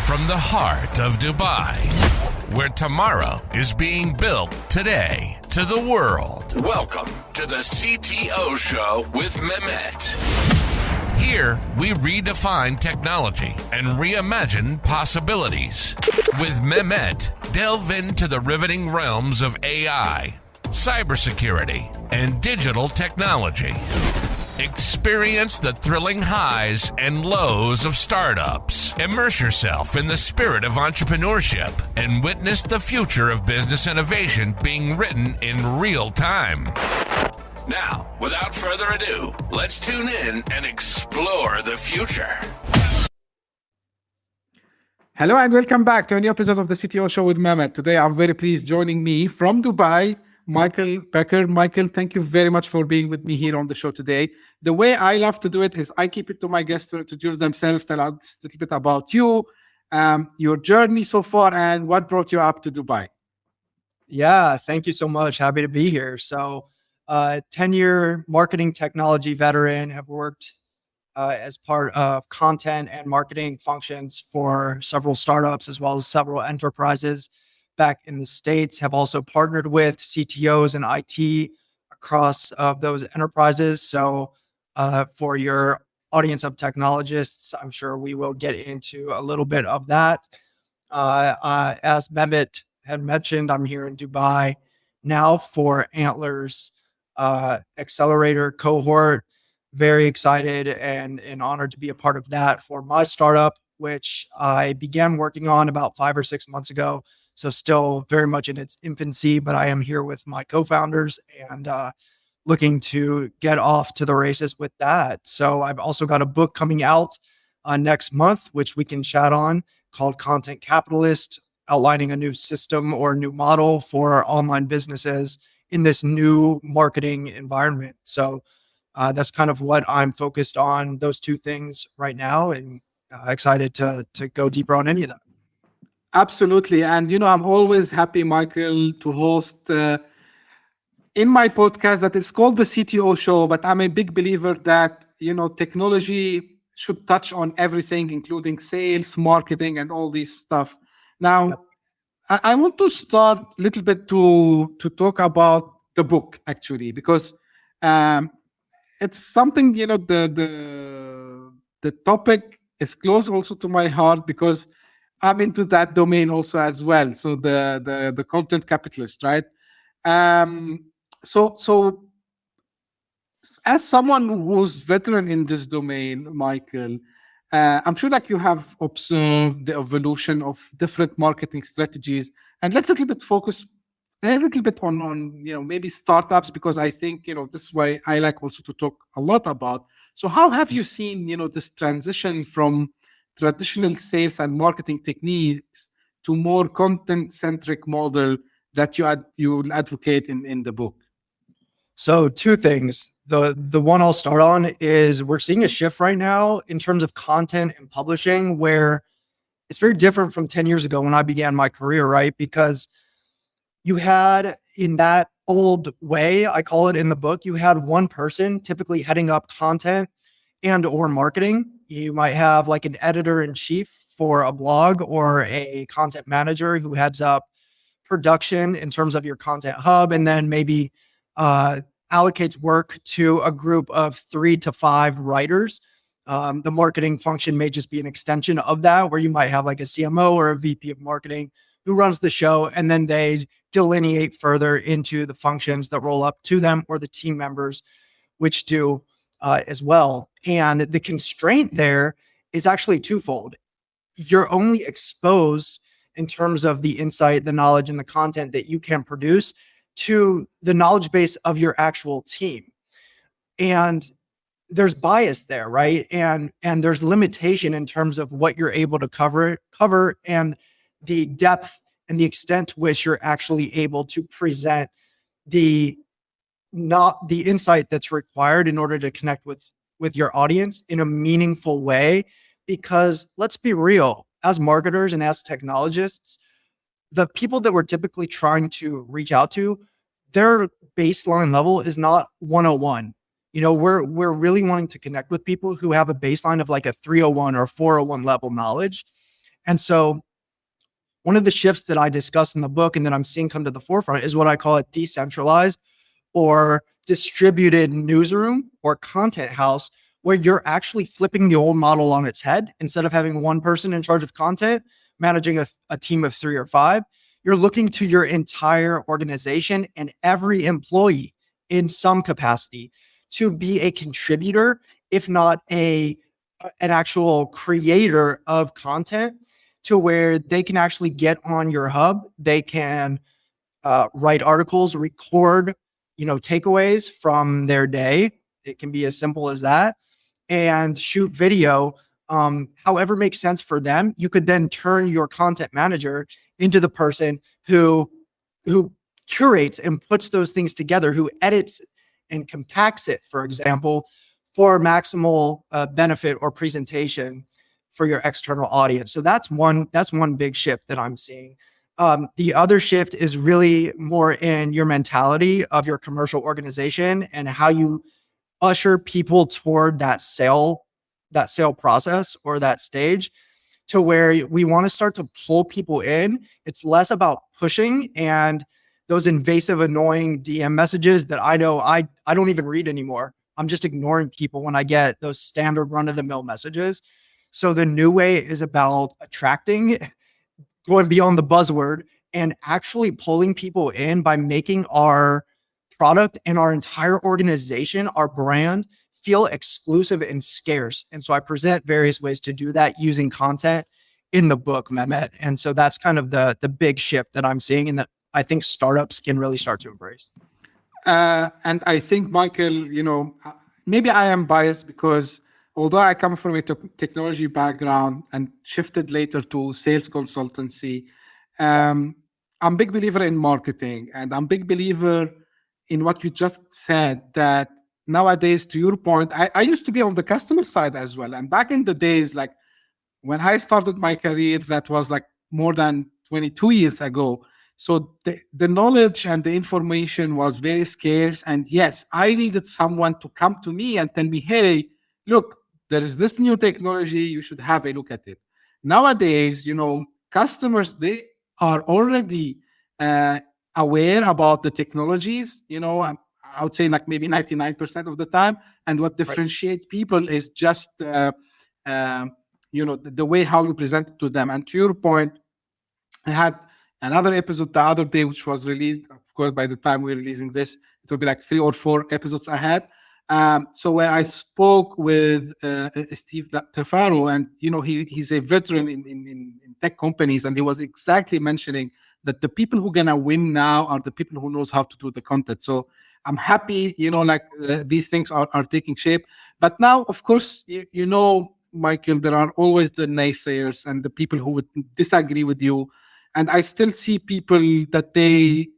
from the heart of Dubai, where tomorrow is being built today, to the world. Welcome to the CTO Show with Mehmet. Here, we redefine technology and reimagine possibilities. With Mehmet, delve into the riveting realms of AI, cybersecurity, and digital technology. Experience the thrilling highs and lows of startups. Immerse yourself in the spirit of entrepreneurship and witness the future of business innovation being written in real time. Now, without further ado, let's tune in and explore the future. Hello and welcome back to a new episode of the CTO Show with Mehmet. Today, I'm very pleased joining me from Dubai, Michael Becker. Michael, thank you very much for being with me here on the show today. The way I love to do it is I keep it to my guests to introduce themselves, tell us a little bit about you, your journey so far, and what brought you up to Dubai. Yeah, thank you so much. Happy to be here. So, 10-year marketing technology veteran, have worked as part of content and marketing functions for several startups as well as several enterprises back in the States, have also partnered with CTOs and IT across those enterprises. So for your audience of technologists, I'm sure we will get into a little bit of that. As Mehmet had mentioned, I'm here in Dubai now for Antler's Accelerator Cohort. Very excited and honored to be a part of that for my startup, which I began working on about 5 or 6 months ago. So still very much in its infancy, but I am here with my co-founders and looking to get off to the races with that. So I've also got a book coming out next month, which we can chat on, called Content Capitalist, outlining a new system or new model for online businesses in this new marketing environment. So that's kind of what I'm focused on, those two things right now, and excited to go deeper on any of that. Absolutely. And, I'm always happy, Michael, to host in my podcast that is called the CTO Show, but I'm a big believer that, technology should touch on everything, including sales, marketing, and all this stuff. Now, yep. I want to start a little bit to talk about the book, actually, because it's something, the topic is close also to my heart because I'm into that domain also as well. So the content capitalist, right? So as someone who's veteran in this domain, Michael, I'm sure like you have observed the evolution of different marketing strategies, and let's a little bit focus a little bit on maybe startups, because I think this is why I like also to talk a lot about. So how have you seen this transition from traditional sales and marketing techniques to more content-centric model that you will advocate in the book? So two things. The one I'll start on is we're seeing a shift right now in terms of content and publishing, where it's very different from 10 years ago when I began my career, right? Because you had, in that old way, I call it in the book, you had one person typically heading up content and or marketing. You might have like an editor-in-chief for a blog or a content manager who heads up production in terms of your content hub, and then maybe allocates work to a group of 3 to 5 writers. The marketing function may just be an extension of that, where you might have like a CMO or a VP of marketing who runs the show, and then they delineate further into the functions that roll up to them or the team members, which do as well. And the constraint there is actually twofold. You're only exposed in terms of the insight, the knowledge, and the content that you can produce to the knowledge base of your actual team. And there's bias there, right? And there's limitation in terms of what you're able to cover and the depth and the extent to which you're actually able to present the insight that's required in order to connect with your audience in a meaningful way. Because let's be real, as marketers and as technologists, the people that we're typically trying to reach out to, their baseline level is not 101. We're really wanting to connect with people who have a baseline of like a 301 or 401 level knowledge. And so one of the shifts that I discuss in the book and that I'm seeing come to the forefront is what I call a decentralized or distributed newsroom or content house, where you're actually flipping the old model on its head. Instead of having one person in charge of content, managing a team of 3 or 5, you're looking to your entire organization and every employee in some capacity to be a contributor, if not an actual creator of content, to where they can actually get on your hub. They can write articles, record, takeaways from their day. It can be as simple as that, and shoot video, however makes sense for them. You could then turn your content manager into the person who curates and puts those things together, who edits and compacts it, for example, for maximal benefit or presentation for your external audience. So that's one big shift that I'm seeing. The other shift is really more in your mentality of your commercial organization and how you usher people toward that sale process or that stage, to where we want to start to pull people in. It's less about pushing and those invasive, annoying DM messages that I know I don't even read anymore. I'm just ignoring people when I get those standard run-of-the-mill messages. So the new way is about attracting, going beyond the buzzword, and actually pulling people in by making our product and our entire organization, our brand, feel exclusive and scarce. And so I present various ways to do that using content in the book, Mehmet. And so that's kind of the big shift that I'm seeing, and that I think startups can really start to embrace. And I think, Michael, maybe I am biased because although I come from a technology background and shifted later to sales consultancy, I'm a big believer in marketing, and I'm a big believer in what you just said, that nowadays, to your point, I used to be on the customer side as well. And back in the days, like when I started my career, that was like more than 22 years ago. So the knowledge and the information was very scarce. And yes, I needed someone to come to me and tell me, hey, look, there is this new technology, you should have a look at it. Nowadays, customers, they are already aware about the technologies, I would say like maybe 99% of the time. And what differentiates people is just, the way how you present it to them. And to your point, I had another episode the other day, which was released. Of course, by the time we're releasing this, it will be like 3 or 4 episodes ahead. So when I spoke with Steve Tafaro, and he's a veteran in tech companies, and he was exactly mentioning that the people who are gonna win now are the people who knows how to do the content. So I'm happy, these things are taking shape. But now, of course, Michael, there are always the naysayers and the people who would disagree with you. And I still see people that they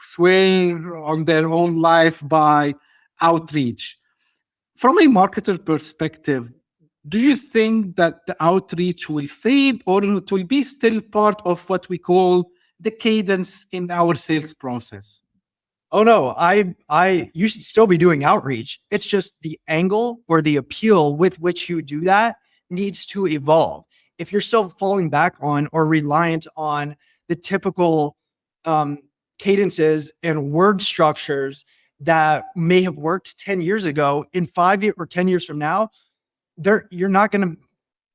swear on their own life by outreach. From a marketer perspective, do you think that the outreach will fade, or it will be still part of what we call the cadence in our sales process? Oh no, you should still be doing outreach. It's just the angle or the appeal with which you do that needs to evolve. If you're still falling back on or reliant on the typical cadences and word structures that may have worked 10 years ago, in 5 years or 10 years from now, you're not going to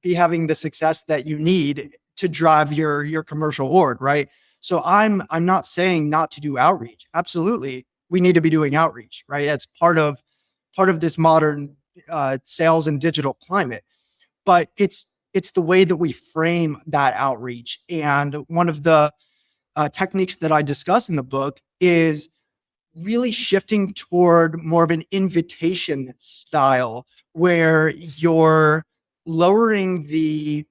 be having the success that you need to drive your commercial org, right? So I'm not saying not to do outreach. Absolutely, we need to be doing outreach, right? That's part of this modern sales and digital climate. But it's the way that we frame that outreach. And one of the techniques that I discuss in the book is really shifting toward more of an invitation style, where you're lowering the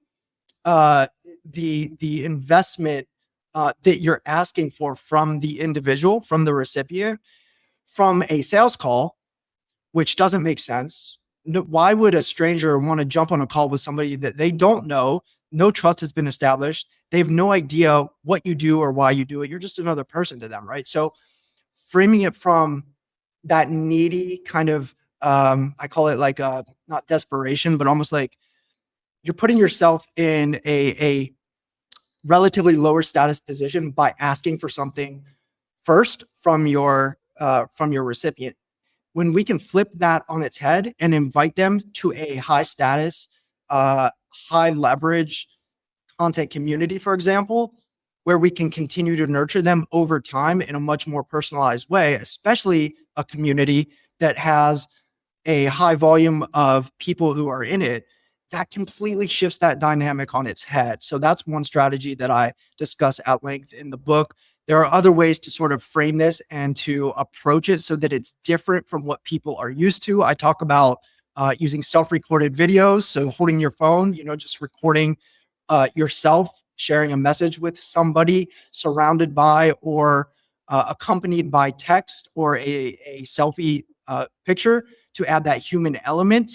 investment that you're asking for from the individual, from the recipient, from a sales call, which doesn't make sense. No, why would a stranger want to jump on a call with somebody that they don't know? No trust has been established. They have no idea what you do or why you do it. You're just another person to them, right? So framing it from that needy kind of, I call it like not desperation, but almost like you're putting yourself in a relatively lower status position by asking for something first from your recipient. When we can flip that on its head and invite them to a high status, high leverage content community, for example, where we can continue to nurture them over time in a much more personalized way, especially a community that has a high volume of people who are in it, that completely shifts that dynamic on its head. So that's one strategy that I discuss at length in the book. There are other ways to sort of frame this and to approach it so that it's different from what people are used to. I talk about using self-recorded videos. So holding your phone, just recording yourself, sharing a message with somebody, surrounded by or accompanied by text or a selfie picture to add that human element,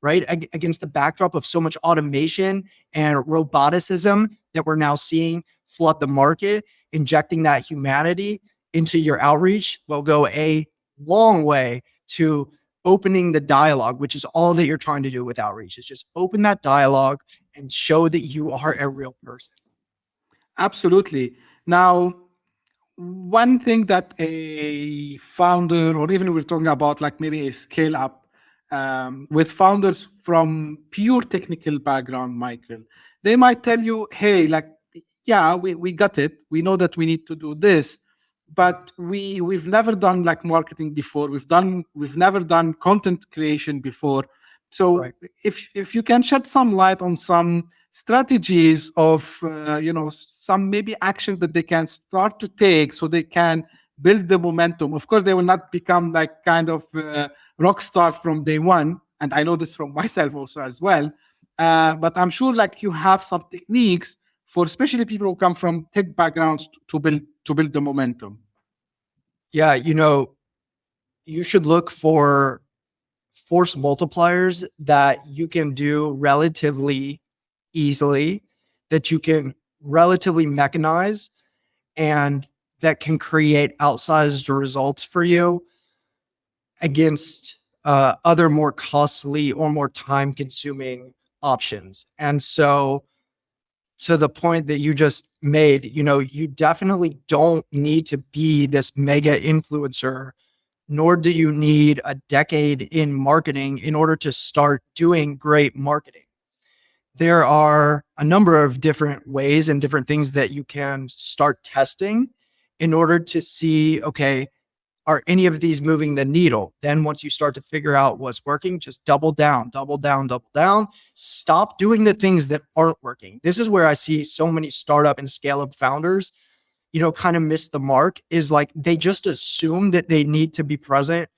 right? Against the backdrop of so much automation and roboticism that we're now seeing flood the market. Injecting that humanity into your outreach will go a long way to opening the dialogue, which is all that you're trying to do with outreach. Is just open that dialogue and show that you are a real person. Absolutely. Now, one thing that a founder, or even we're talking about like maybe a scale up, with founders from pure technical background, Michael, they might tell you, hey, like, yeah, we got it. We know that we need to do this, but we've never done like marketing before. We've never done content creation before. So Right. if you can shed some light on some strategies of some maybe action that they can start to take so they can build the momentum. Of course, they will not become like kind of rock stars from day one, and I know this from myself also as well. But I'm sure like you have some techniques for especially people who come from tech backgrounds to build the momentum. Yeah, you should look for force multipliers that you can do relatively easily, that you can relatively mechanize, and that can create outsized results for you against other more costly or more time consuming options. And so, to the point that you just made, you definitely don't need to be this mega influencer, nor do you need a decade in marketing in order to start doing great marketing. There are a number of different ways and different things that you can start testing in order to see, okay, are any of these moving the needle? Then once you start to figure out what's working, just double down, double down, double down. Stop doing the things that aren't working. This is where I see so many startup and scale up founders, kind of miss the mark, is like they just assume that they need to be present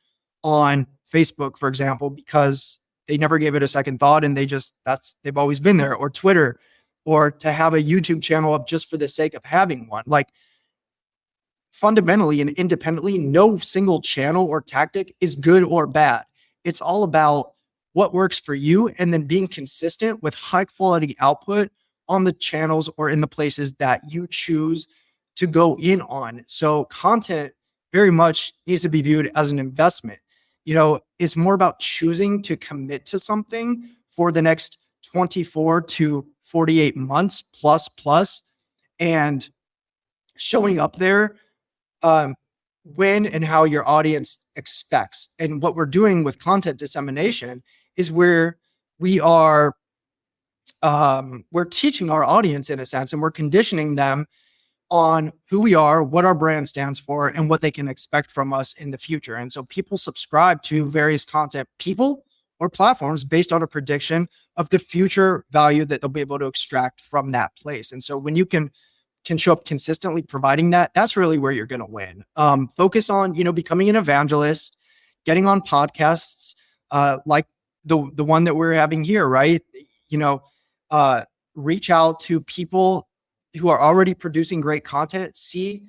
on Facebook, for example, because they never gave it a second thought and they've always been there, or Twitter, or to have a YouTube channel up just for the sake of having one. Like, fundamentally and independently, no single channel or tactic is good or bad. It's all about what works for you and then being consistent with high quality output on the channels or in the places that you choose to go in on. So content very much needs to be viewed as an investment. It's more about choosing to commit to something for the next 24 to 48 months plus, and showing up there when and how your audience expects. And what we're doing with content dissemination is where we are we're teaching our audience, in a sense, and we're conditioning them on who we are, what our brand stands for, and what they can expect from us in the future. And so people subscribe to various content people or platforms based on a prediction of the future value that they'll be able to extract from that place. And so when you can show up consistently providing that, that's really where you're going to win. Focus on, becoming an evangelist, getting on podcasts, like the one that we're having here, right? Reach out to people who are already producing great content, see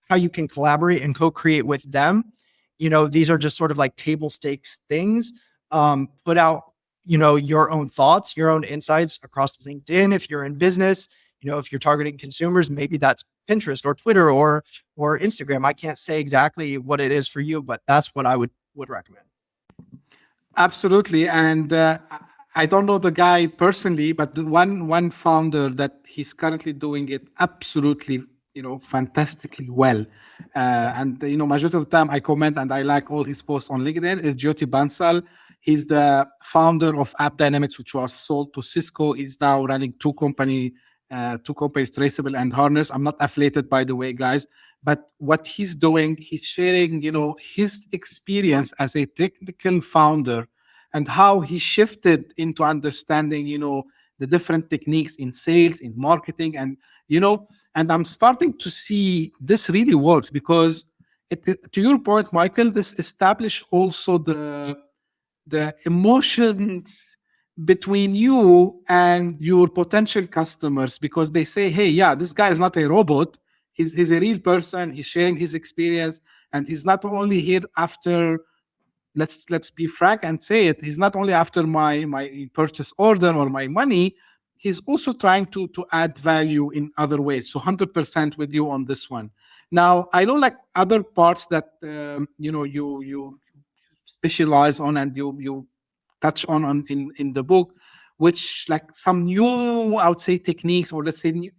how you can collaborate and co-create with them. These are just sort of like table stakes things. Put out, your own thoughts, your own insights across LinkedIn. If you're in business, if you're targeting consumers, maybe that's Pinterest or Twitter or Instagram. I can't say exactly what it is for you, but that's what I would recommend. Absolutely. And I don't know the guy personally, but the one founder that he's currently doing it absolutely, fantastically well. And majority of the time I comment and I like all his posts on LinkedIn is Jyoti Bansal. He's the founder of App Dynamics, which was sold to Cisco. He's now running two companies, Traceable and Harness. I'm not affiliated, by the way, guys. But what he's doing, he's sharing, his experience as a technical founder and how he shifted into understanding, the different techniques in sales, in marketing, and I'm starting to see this really works because to your point, Michael, this established also the emotions between you and your potential customers because they say, hey, yeah, this guy is not a robot. He's a real person. He's sharing his experience, and he's not only here after. Let's be frank and say it. He's not only after my purchase order or my money. He's also trying to add value in other ways. So 100% with you on this one. Now I know like other parts that you specialize on and you touch on in the book, which like some new, I would say, techniques, or let's say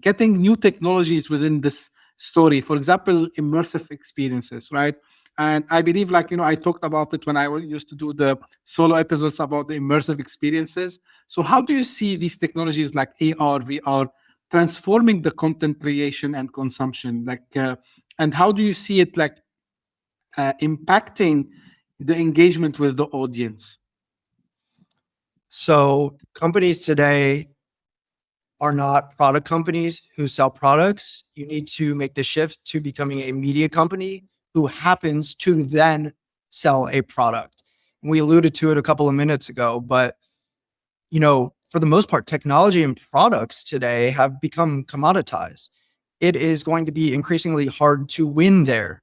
getting new technologies within this story. For example, immersive experiences, right? And I believe, like, I talked about it when I used to do the solo episodes about the immersive experiences. So how do you see these technologies like AR, VR transforming the content creation and consumption? And how do you see it like impacting the engagement with the audience? So companies today are not product companies who sell products. You need to make the shift to becoming a media company who happens to then sell a product. We alluded to it a couple of minutes ago, but for the most part, technology and products today have become commoditized. It is going to be increasingly hard to win there.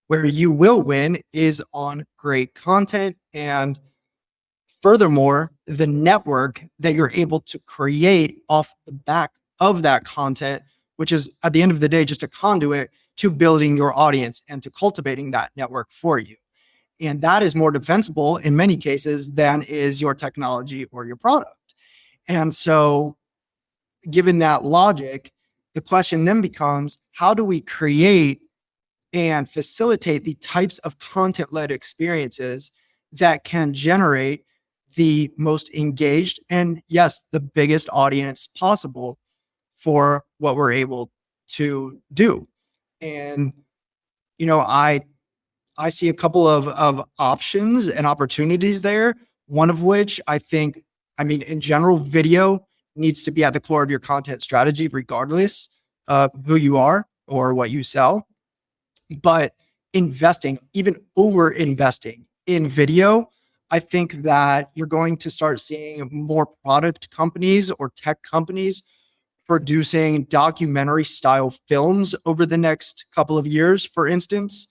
Where you will win is on great content, and furthermore, the network that you're able to create off the back of that content, which is at the end of the day just a conduit to building your audience and to cultivating that network for you. And that is more defensible in many cases than is your technology or your product. And so given that logic, the question then becomes, how do we create and facilitate the types of content-led experiences that can generate the most engaged and, yes, the biggest audience possible for what we're able to do? And I see a couple of options and opportunities there. One of which in general, video needs to be at the core of your content strategy, regardless of who you are or what you sell. But investing, even over investing in video, I think that you're going to start seeing more product companies or tech companies producing documentary style films over the next couple of years, for instance,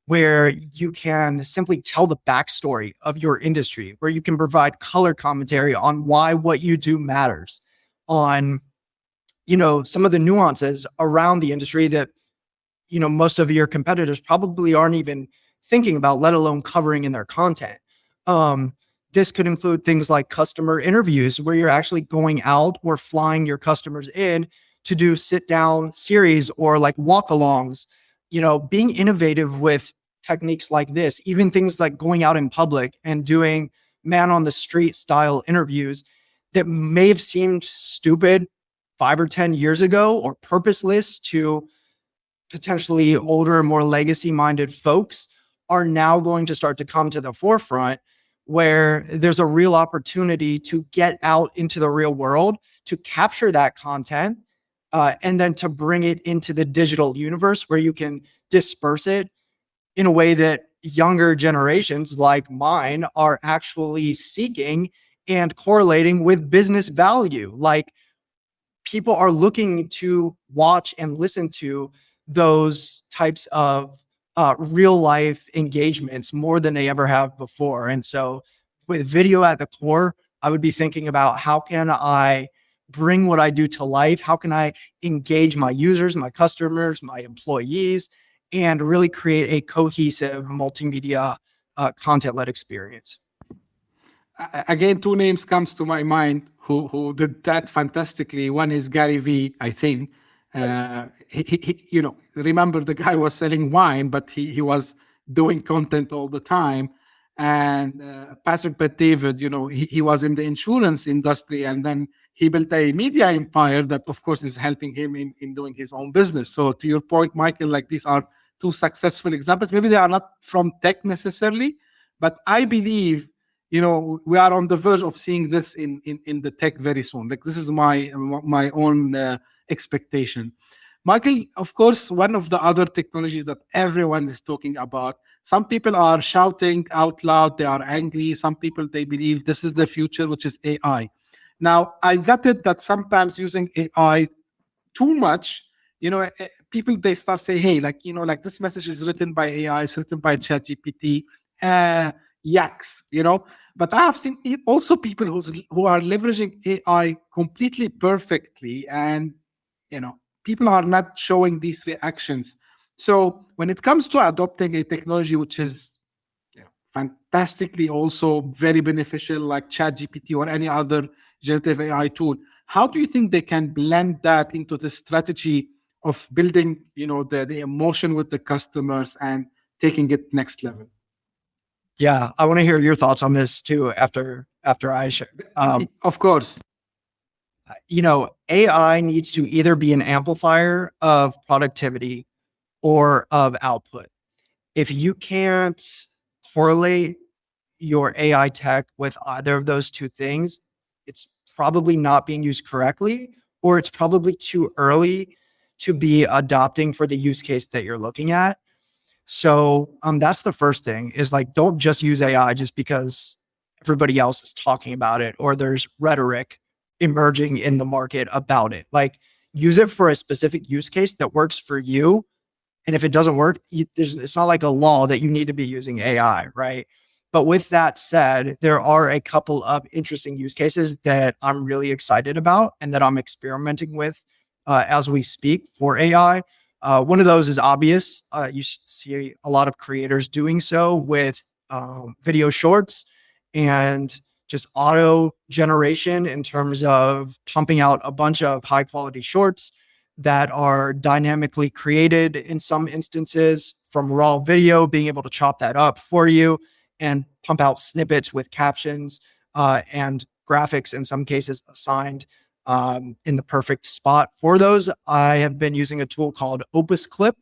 where you can simply tell the backstory of your industry, where you can provide color commentary on why what you do matters, on, some of the nuances around the industry that, most of your competitors probably aren't even thinking about, let alone covering in their content. This could include things like customer interviews, where you're actually going out or flying your customers in to do sit down series or like walk alongs, being innovative with techniques like this, even things like going out in public and doing man on the street style interviews that may have seemed stupid 5 or 10 years ago or purposeless to potentially older, more legacy minded folks, are now going to start to come to the forefront, where there's a real opportunity to get out into the real world, to capture that content, and then to bring it into the digital universe where you can disperse it in a way that younger generations like mine are actually seeking and correlating with business value. Like, people are looking to watch and listen to those types of real life engagements more than they ever have before. And so with video at the core, I would be thinking about, how can I bring what I do to life? How can I engage my users, my customers, my employees, and really create a cohesive multimedia content-led experience? again, two names comes to my mind who did that fantastically. One is Gary Vee, I think. Remember the guy was selling wine, but he was doing content all the time. And Patrick Bet-David, he was in the insurance industry, and then he built a media empire that, of course, is helping him in doing his own business. So to your point, Michael, like these are two successful examples. Maybe they are not from tech necessarily, but I believe we are on the verge of seeing this in the tech very soon. Like, this is my own expectation. Michael, of course, one of the other technologies that everyone is talking about, some people are shouting out loud, they are angry. Some people, they believe this is the future, which is AI. Now, I got it that sometimes using AI too much, people, they start saying, hey, like this message is written by AI, it's written by ChatGPT, yaks, But I have seen also people who are leveraging AI completely perfectly, and people are not showing these reactions. So when it comes to adopting a technology which is fantastically also very beneficial, like ChatGPT or any other generative AI tool, how do you think they can blend that into the strategy of building, the emotion with the customers and taking it next level? Yeah, I want to hear your thoughts on this too after I share. Of course. AI needs to either be an amplifier of productivity or of output. If you can't correlate your AI tech with either of those two things, it's probably not being used correctly, or it's probably too early to be adopting for the use case that you're looking at. So that's the first thing, is like, don't just use AI just because everybody else is talking about it or there's rhetoric emerging in the market about it. Like, use it for a specific use case that works for you. And if it doesn't work, it's not like a law that you need to be using AI, right? But with that said, there are a couple of interesting use cases that I'm really excited about and that I'm experimenting with as we speak for AI. One of those is obvious. You see a lot of creators doing so with video shorts and just auto generation in terms of pumping out a bunch of high quality shorts that are dynamically created in some instances from raw video, being able to chop that up for you and pump out snippets with captions and graphics in some cases assigned in the perfect spot for those. I have been using a tool called Opus Clip.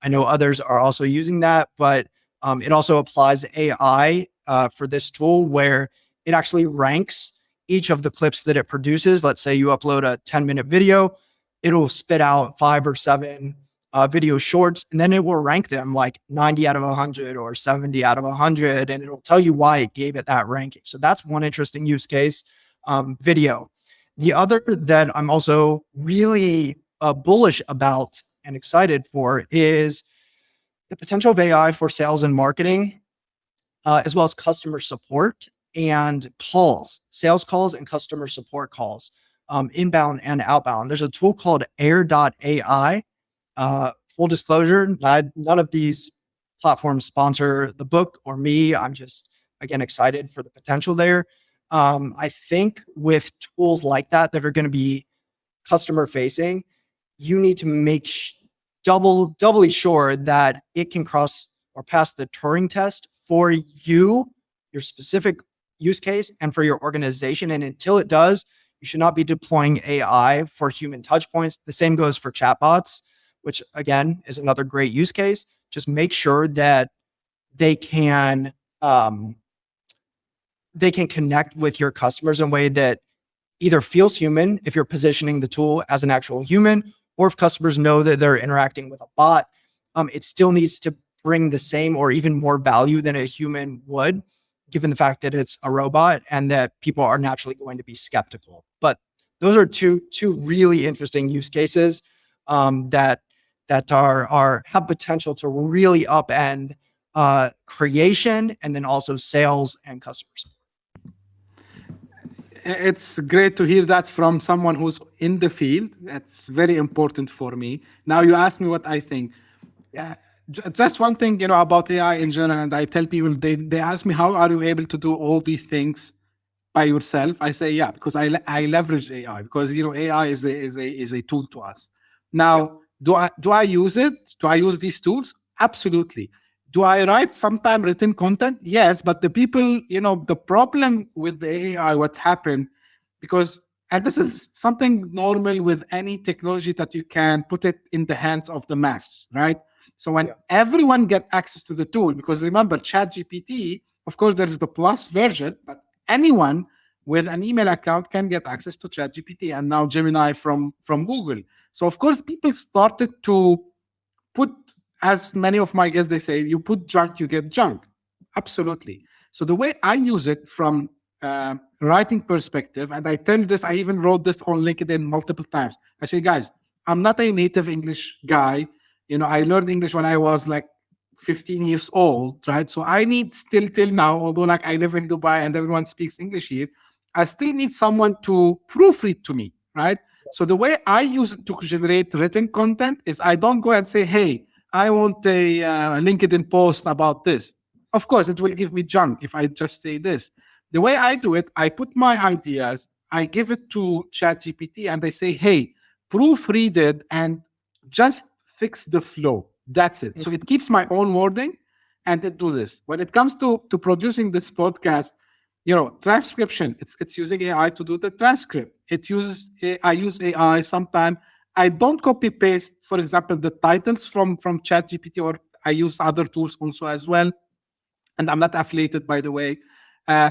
I know others are also using that, but it also applies AI for this tool, where it actually ranks each of the clips that it produces. Let's say you upload a 10-minute video, it'll spit out 5 or 7 video shorts, and then it will rank them like 90 out of 100 or 70 out of 100, and it'll tell you why it gave it that ranking. So that's one interesting use case, video. The other that I'm also really bullish about and excited for is the potential of AI for sales and marketing, as well as customer support and calls, sales calls and customer support calls, inbound and outbound. There's a tool called air.ai. Full disclosure, none of these platforms sponsor the book or me. I'm just, again, excited for the potential there. I think with tools like that are going to be customer facing, you need to make doubly sure that it can cross or pass the Turing test for you, your specific use case, and for your organization. And until it does, you should not be deploying AI for human touch points. The same goes for chatbots, which again is another great use case. Just make sure that they can connect with your customers in a way that either feels human if you're positioning the tool as an actual human, or if customers know that they're interacting with a bot, it still needs to bring the same or even more value than a human would, given the fact that it's a robot and that people are naturally going to be skeptical. But those are two really interesting use cases that have potential to really upend creation and then also sales and customer support. It's great to hear that from someone who's in the field. That's very important for me. Now you ask me what I think. Yeah, just one thing, about AI in general, and I tell people, they ask me, how are you able to do all these things by yourself? I say, yeah, because I leverage AI, because AI is a tool to us. Now, do I use it? Do I use these tools? Absolutely. Do I write sometime written content? Yes, but the people, the problem with the AI, what happened, because, and this is something normal with any technology, that you can put it in the hands of the masses, right? So when everyone get access to the tool, because remember, ChatGPT, of course, there's the plus version, but anyone with an email account can get access to ChatGPT, and now Gemini from Google. So of course, people started to put, as many of my guests, they say, you put junk, you get junk. Absolutely. So the way I use it from writing perspective, and I tell this, I even wrote this on LinkedIn multiple times. I say, guys, I'm not a native English guy. I learned English when I was like 15 years old, right? So I need still till now, although like I live in Dubai and everyone speaks English here, I still need someone to proofread to me, right? So the way I use it to generate written content is I don't go and say, hey, I want a LinkedIn post about this. Of course, it will give me junk if I just say this. The way I do it, I put my ideas, I give it to ChatGPT, and they say, hey, proofread it and just fix the flow. That's it. So it keeps my own wording, and it do this. When it comes to producing this podcast, transcription, it's using AI to do the transcript. I use AI sometimes. I don't copy paste, for example, the titles from ChatGPT, or I use other tools also as well. And I'm not affiliated, by the way.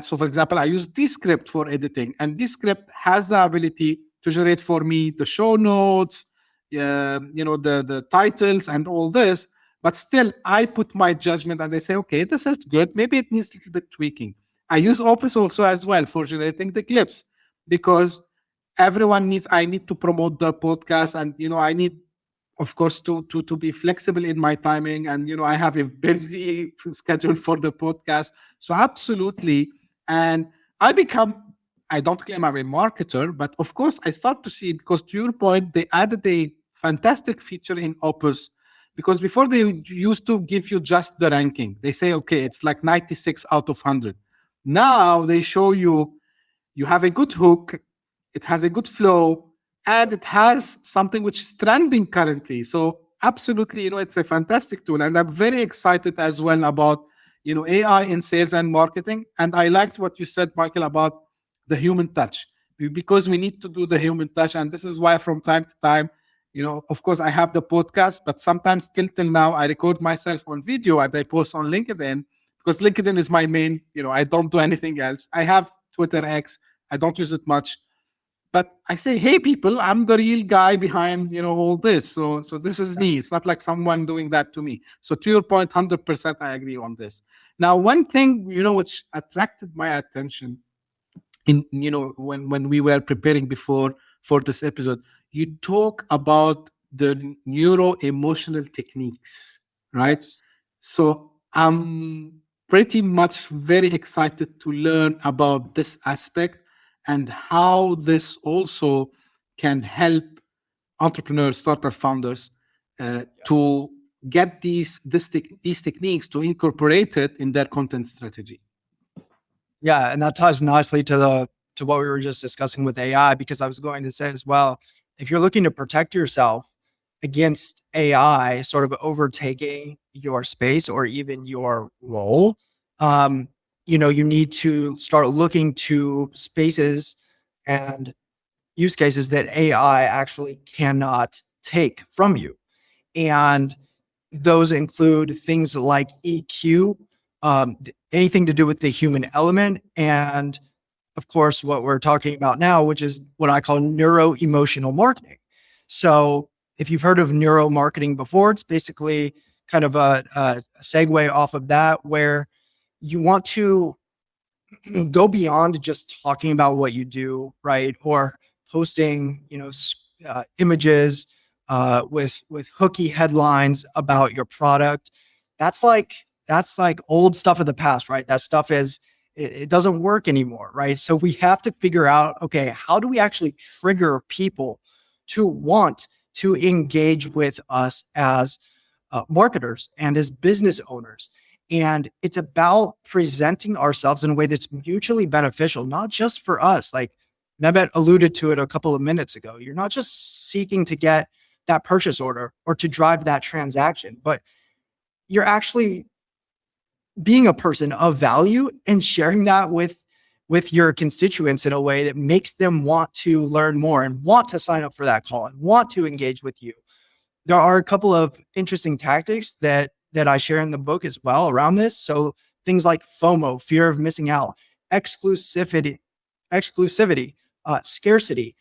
So for example, I use Descript for editing, and Descript has the ability to generate for me the show notes, the titles and all this. But still, I put my judgment, and they say, okay, this is good. Maybe it needs a little bit tweaking. I use Opus also as well for generating the clips, because I need to promote the podcast, and I need, of course, to be flexible in my timing, and I have a busy schedule for the podcast. So absolutely. And I don't claim I'm a marketer, but of course I start to see, because to your point, they added a fantastic feature in Opus, because before they used to give you just the ranking. They say, okay, it's like 96 out of 100. Now they show you have a good hook, it has a good flow, and it has something which is trending currently. So absolutely, it's a fantastic tool. And I'm very excited as well about, AI in sales and marketing. And I liked what you said, Michael, about the human touch, because we need to do the human touch. And this is why from time to time, of course, I have the podcast, but sometimes still till now, I record myself on video and I post on LinkedIn, because LinkedIn is my main, I don't do anything else. I have Twitter X. I don't use it much. But I say, hey, people, I'm the real guy behind, all this. So this is me. It's not like someone doing that to me. So to your point, 100%, I agree on this. Now, one thing, which attracted my attention in, when we were preparing for this episode, you talk about the neuro-emotional techniques, right? So I'm pretty much very excited to learn about this aspect, and how this also can help entrepreneurs, startup founders, to get these techniques, to incorporate it in their content strategy. Yeah, and that ties nicely to what we were just discussing with AI, because I was going to say as well, if you're looking to protect yourself against AI sort of overtaking your space or even your role, you need to start looking to spaces and use cases that AI actually cannot take from you. And those include things like EQ, anything to do with the human element, and of course, what we're talking about now, which is what I call neuro-emotional marketing. So if you've heard of neuro marketing before, it's basically kind of a segue off of that, where you want to go beyond just talking about what you do, right? Or posting, images with hooky headlines about your product. That's like old stuff of the past, right? That stuff it doesn't work anymore, right? So we have to figure out, okay, how do we actually trigger people to want to engage with us as marketers and as business owners? And it's about presenting ourselves in a way that's mutually beneficial, not just for us. Like Mehmet alluded to it a couple of minutes ago. You're not just seeking to get that purchase order or to drive that transaction, but you're actually being a person of value and sharing that with your constituents in a way that makes them want to learn more and want to sign up for that call and want to engage with you. There are a couple of interesting tactics that I share in the book as well around this. So things like FOMO, fear of missing out, exclusivity, scarcity,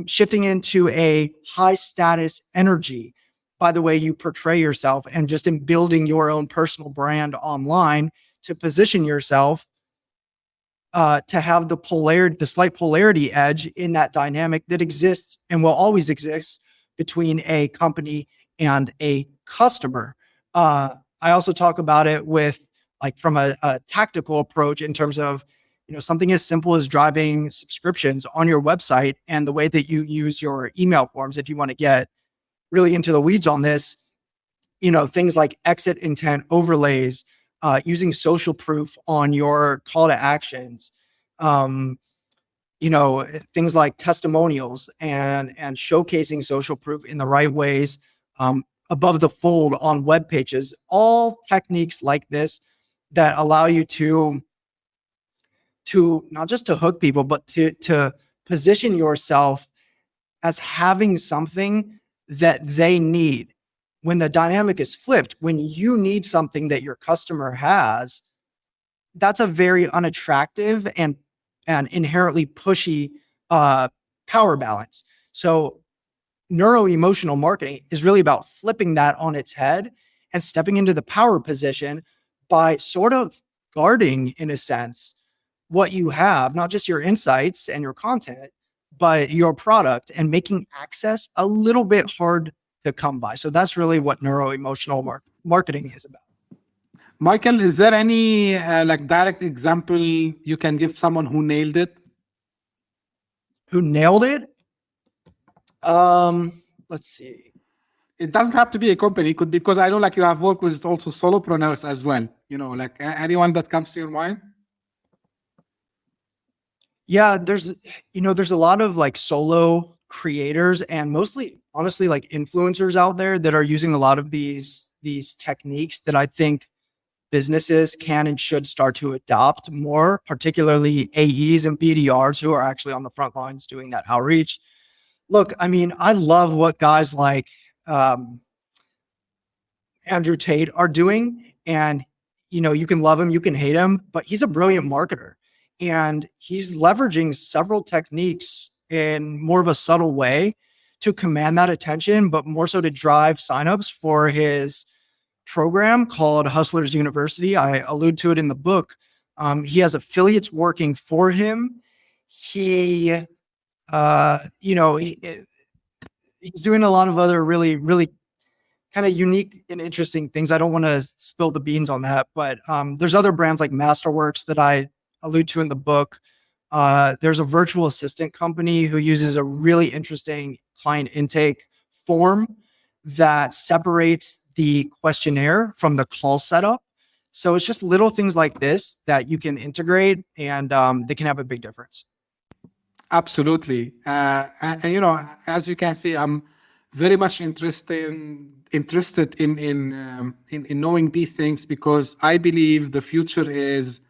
shifting into a high status energy by the way you portray yourself, and just in building your own personal brand online to position yourself to have the slight polarity edge in that dynamic that exists and will always exist between a company and a customer. I also talk about it with from a tactical approach in terms of, something as simple as driving subscriptions on your website and the way that you use your email forms. If you want to get really into the weeds on this, things like exit intent overlays, using social proof on your call to actions, things like testimonials and showcasing social proof in the right ways, above the fold on web pages, all techniques like this that allow you to not just to hook people, but to position yourself as having something that they need. When the dynamic is flipped, when you need something that your customer has, that's a very unattractive and inherently pushy power balance. So neuro-emotional marketing is really about flipping that on its head and stepping into the power position by sort of guarding, in a sense, what you have, not just your insights and your content, but your product, and making access a little bit hard to come by. So that's really what neuro-emotional marketing is about. Michael, is there any direct example you can give someone who nailed it? Who nailed it? Let's see. It doesn't have to be a company. It could be, because I know you have worked with also solopreneurs as well. Anyone that comes to your mind? Yeah, there's a lot of solo creators and mostly, honestly, influencers out there that are using a lot of these techniques that I think businesses can and should start to adopt more, particularly AEs and BDRs who are actually on the front lines doing that outreach. Look, I love what guys like Andrew Tate are doing, and you can love him, you can hate him, but he's a brilliant marketer, and he's leveraging several techniques in more of a subtle way to command that attention, but more so to drive signups for his program called Hustlers University. I allude to it in the book. He has affiliates working for him. He's doing a lot of other really, really kind of unique and interesting things. I don't want to spill the beans on that, but there's other brands like Masterworks that I allude to in the book. There's a virtual assistant company who uses a really interesting client intake form that separates the questionnaire from the call setup. So it's just little things like this that you can integrate, and they can have a big difference. Absolutely. And as you can see, I'm very much interested in knowing these things, because I believe the future is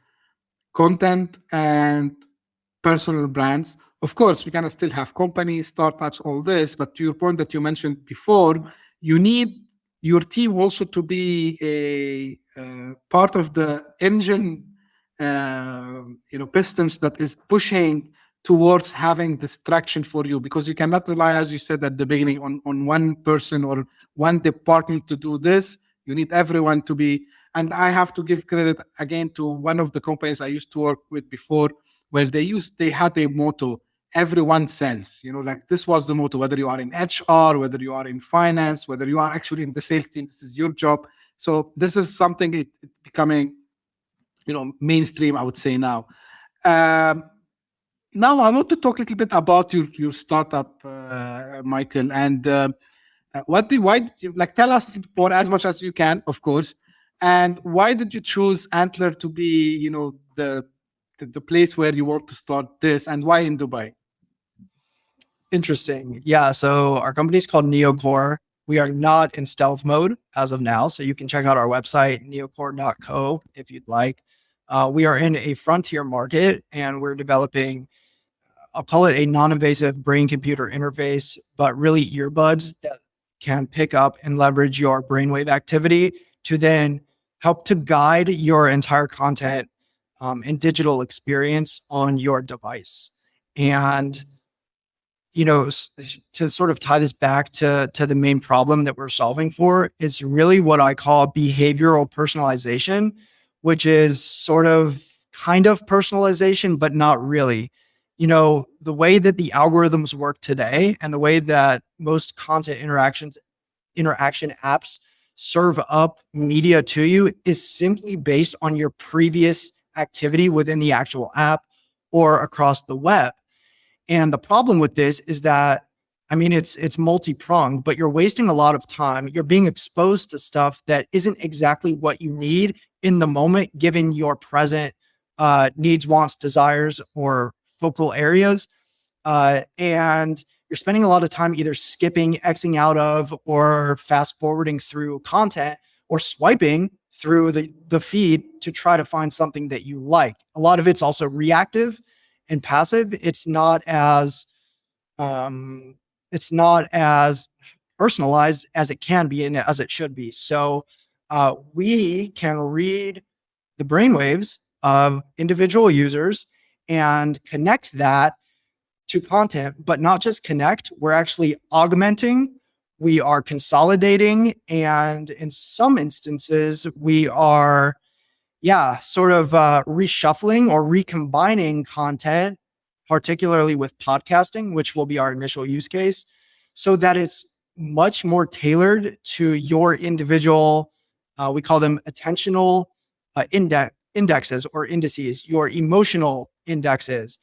content and personal brands. Of course, we're gonna still have companies, startups, all this, but to your point that you mentioned before, you need your team also to be a part of the engine, pistons that is pushing towards having this traction for you, because you cannot rely, as you said at the beginning, on one person or one department to do this. You need everyone to be, and I have to give credit again to one of the companies I used to work with before, where they had a motto: everyone sells. This was the motto, whether you are in HR, whether you are in finance, whether you are actually in the sales team, this is your job. So this is something it becoming, mainstream, I would say now. Now I want to talk a little bit about your startup, Michael, and why tell us more as much as you can, of course. And why did you choose Antler to be, the place where you want to start this, and why in Dubai? Interesting. Yeah. So our company is called NeoCore. We are not in stealth mode as of now. So you can check out our website, neocore.co, if you'd like. We are in a frontier market and we're developing, I'll call it a non-invasive brain computer interface, but really earbuds that can pick up and leverage your brainwave activity to then help to guide your entire content and digital experience on your device. And to sort of tie this back to the main problem that we're solving for is really what I call behavioral personalization, which is sort of kind of personalization, but not really. The way that the algorithms work today and the way that most content interaction apps serve up media to you is simply based on your previous activity within the actual app or across the web. And the problem with this is that, it's multi-pronged, but you're wasting a lot of time. You're being exposed to stuff that isn't exactly what you need in the moment, given your present needs, wants, desires, or focal areas. And you're spending a lot of time either skipping, Xing out of, or fast forwarding through content, or swiping through the feed to try to find something that you like. A lot of it's also reactive and passive. It's not as personalized as it can be and as it should be. So we can read the brainwaves of individual users and connect that to content, but not just connect. We're actually augmenting, we are consolidating, and in some instances, we are sort of reshuffling or recombining content, particularly with podcasting, which will be our initial use case, so that it's much more tailored to your individual, we call them attentional indexes or indices, your emotional indexes,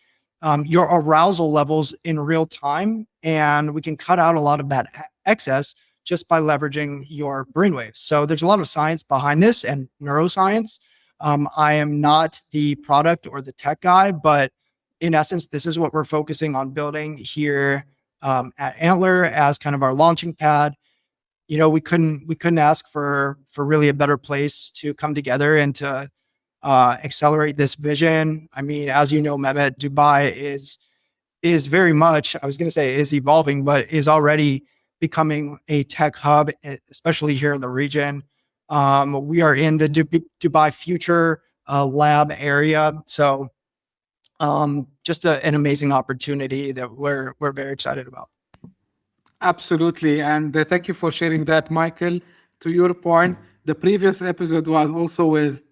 your arousal levels in real time. And we can cut out a lot of that excess just by leveraging your brainwaves. So there's a lot of science behind this and neuroscience. I am not the product or the tech guy, but in essence, this is what we're focusing on building here at Antler as kind of our launching pad. We couldn't ask for really a better place to come together and to accelerate this vision. As you know, Mehmet, Dubai is very much, I was going to say is evolving, but is already becoming a tech hub, especially here in the region. We are in the Dubai Future Lab area. So just an amazing opportunity that we're very excited about. Absolutely. And thank you for sharing that, Michael. To your point, the previous episode was also with,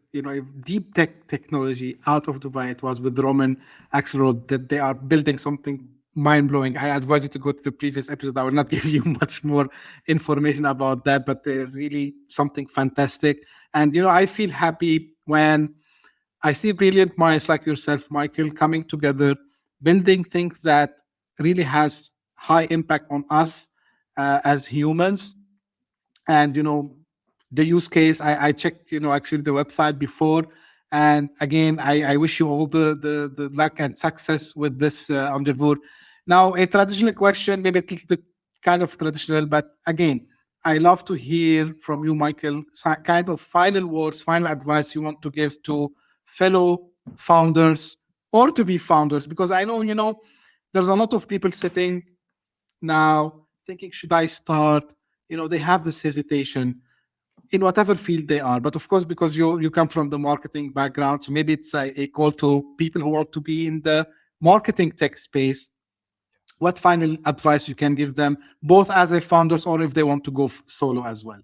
deep tech technology out of Dubai. It was with Roman Accelerator that they are building something mind-blowing. I advise you to go to the previous episode. I will not give you much more information about that, but they're really something fantastic. And, I feel happy when I see brilliant minds like yourself, Michael, coming together, building things that really has high impact on us as humans. And, the use case, I checked, actually the website before. And again, I wish you all the luck and success with this endeavor. Now, a traditional question, maybe the kind of traditional, but again, I love to hear from you, Michael, kind of final words, final advice you want to give to fellow founders or to be founders, because I know, there's a lot of people sitting now thinking, should I start? They have this hesitation in whatever field they are. But of course, because you come from the marketing background, so maybe it's a call to people who want to be in the marketing tech space. What final advice you can give them, both as a founders or if they want to go solo as well?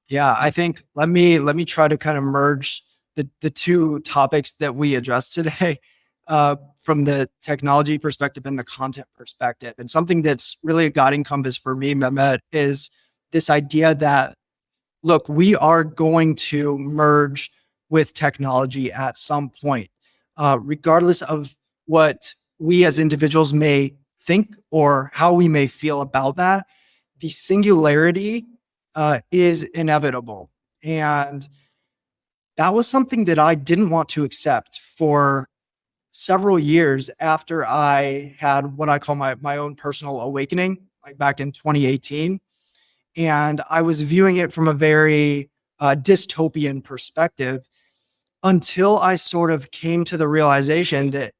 Yeah, I think let me try to kind of merge the two topics that we addressed today from the technology perspective and the content perspective. And something that's really a guiding compass for me, Mehmet, is this idea that, look, we are going to merge with technology at some point, regardless of what we as individuals may think or how we may feel about that. The singularity is inevitable. And that was something that I didn't want to accept for several years after I had what I call my own personal awakening, like back in 2018. And I was viewing it from a very dystopian perspective until I sort of came to the realization that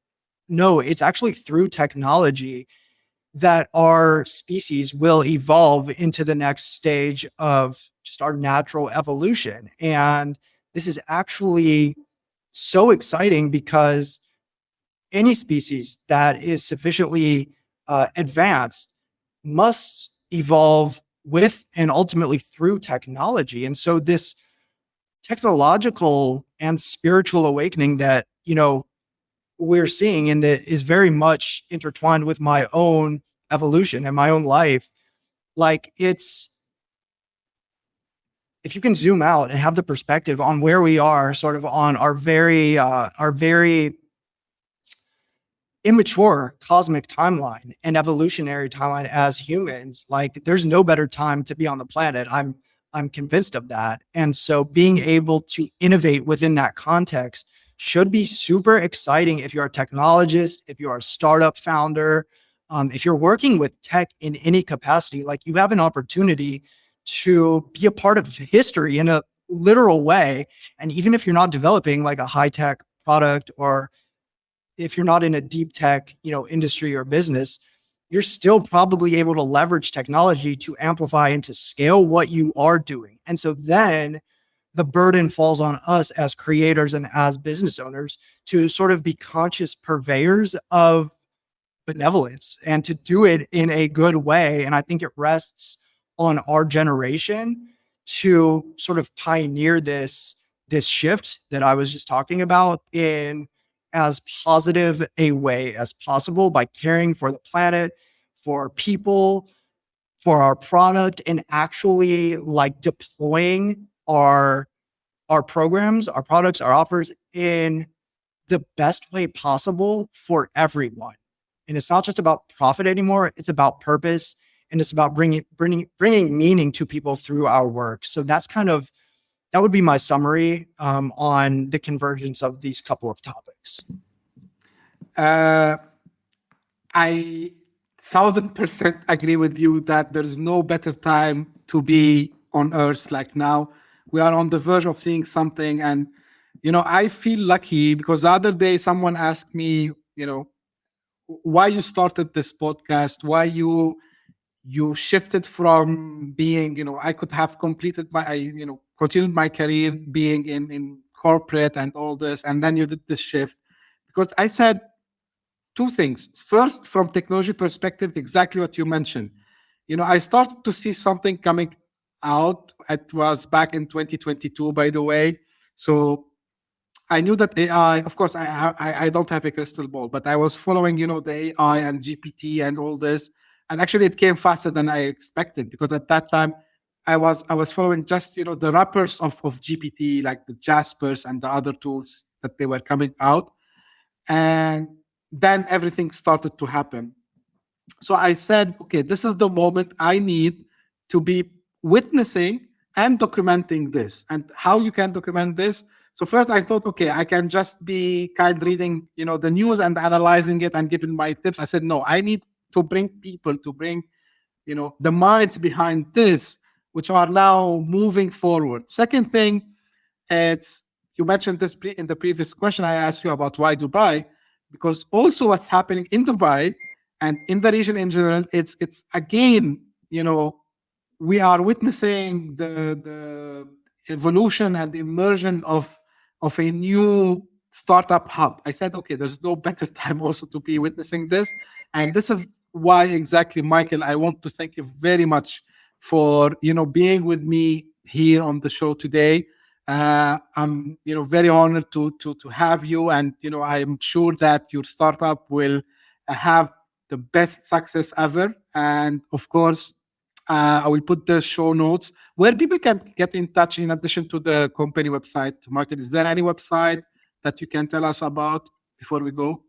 no, it's actually through technology that our species will evolve into the next stage of just our natural evolution. And this is actually so exciting because any species that is sufficiently advanced must evolve with and ultimately through technology. And so this technological and spiritual awakening that, we're seeing and that is very much intertwined with my own evolution and my own life. Like if you can zoom out and have the perspective on where we are sort of on our very immature cosmic timeline and evolutionary timeline as humans, like there's no better time to be on the planet. I'm convinced of that. And so being able to innovate within that context should be super exciting if you're a technologist, if you're a startup founder, if you're working with tech in any capacity. Like you have an opportunity to be a part of history in a literal way. And even if you're not developing like a high tech product, or if you're not in a deep tech, industry or business, you're still probably able to leverage technology to amplify and to scale what you are doing. And so then the burden falls on us as creators and as business owners to sort of be conscious purveyors of benevolence and to do it in a good way. And I think it rests on our generation to sort of pioneer this shift that I was just talking about in as positive a way as possible by caring for the planet, for people, for our product, and actually like deploying our programs, our products, our offers in the best way possible for everyone. And it's not just about profit anymore. It's about purpose, and it's about bringing meaning to people through our work. So that would be my summary on the convergence of these couple of topics. I 1000% agree with you that there's no better time to be on Earth like now. We are on the verge of seeing something, and I feel lucky because the other day someone asked me, why you started this podcast, why you shifted from being, I could have continued my career being in corporate and all this, and then you did this shift. Because I said two things. First, from technology perspective, exactly what you mentioned. I started to see something coming out. It was back in 2022, by the way. So I knew that AI, of course, I don't have a crystal ball, but I was following, the AI and GPT and all this. And actually it came faster than I expected, because at that time I was following just, the wrappers of GPT, like the Jaspers and the other tools that they were coming out. And then everything started to happen. So I said, okay, this is the moment I need to be witnessing and documenting this. And how you can document this? So first I thought, okay, I can just be reading, the news and analyzing it and giving my tips. I said, no, I need to bring people, to bring, the minds behind this, which are now moving forward. Second thing, you mentioned this in the previous question I asked you about why Dubai, because also what's happening in Dubai and in the region in general, it's again, we are witnessing the evolution and the immersion of a new startup hub. I said, okay, there's no better time also to be witnessing this. And this is why exactly, Michael, I want to thank you very much for, being with me here on the show today. I'm, very honored to have you. And, I'm sure that your startup will have the best success ever. And of course, I will put the show notes where people can get in touch in addition to the company website. Michael, is there any website that you can tell us about before we go?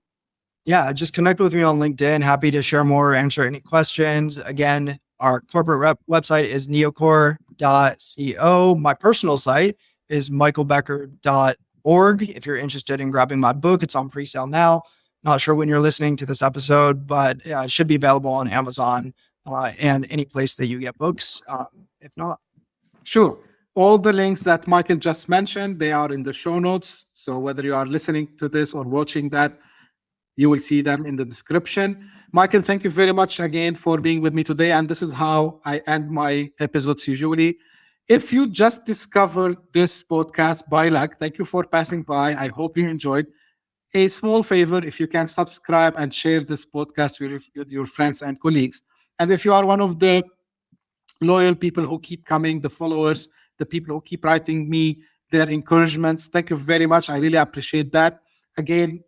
Yeah, just connect with me on LinkedIn. Happy to share more, answer any questions. Again, our corporate website is NeoCore, michaelbecker.co. My personal site is michaelbecker.org. If you're interested in grabbing my book, it's on pre-sale now. Not sure when you're listening to this episode, but it should be available on Amazon and any place that you get books. If not, Sure. All the links that Michael just mentioned, they are in the show notes. So whether you are listening to this or watching that, you will see them in the description. Michael, thank you very much again for being with me today. And this is how I end my episodes usually. If you just discovered this podcast by luck, thank you for passing by. I hope you enjoyed. A small favor, if you can subscribe and share this podcast with your friends and colleagues. And if you are one of the loyal people who keep coming, the followers, the people who keep writing me their encouragements, thank you very much. I really appreciate that. Again,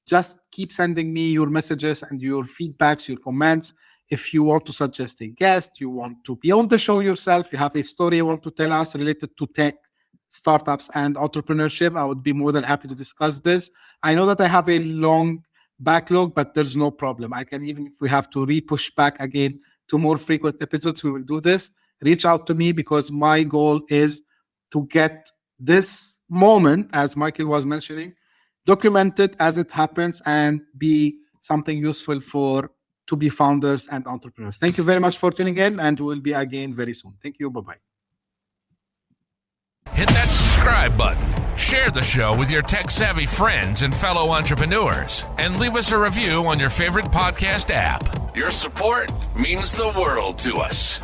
just keep sending me your messages and your feedbacks, your comments. If you want to suggest a guest, you want to be on the show yourself, you have a story you want to tell us related to tech, startups, and entrepreneurship, I would be more than happy to discuss this. I know that I have a long backlog, but there's no problem. I can, even if we have to re-push back again to more frequent episodes, we will do this. Reach out to me, because my goal is to get this moment, as Michael was mentioning, documented as it happens and be something useful for to-be founders and entrepreneurs. Thank you very much for tuning in, and we'll be again very soon. Thank you. Bye-bye. Hit that subscribe button, share the show with your tech-savvy friends and fellow entrepreneurs, and leave us a review on your favorite podcast app. Your support means the world to us.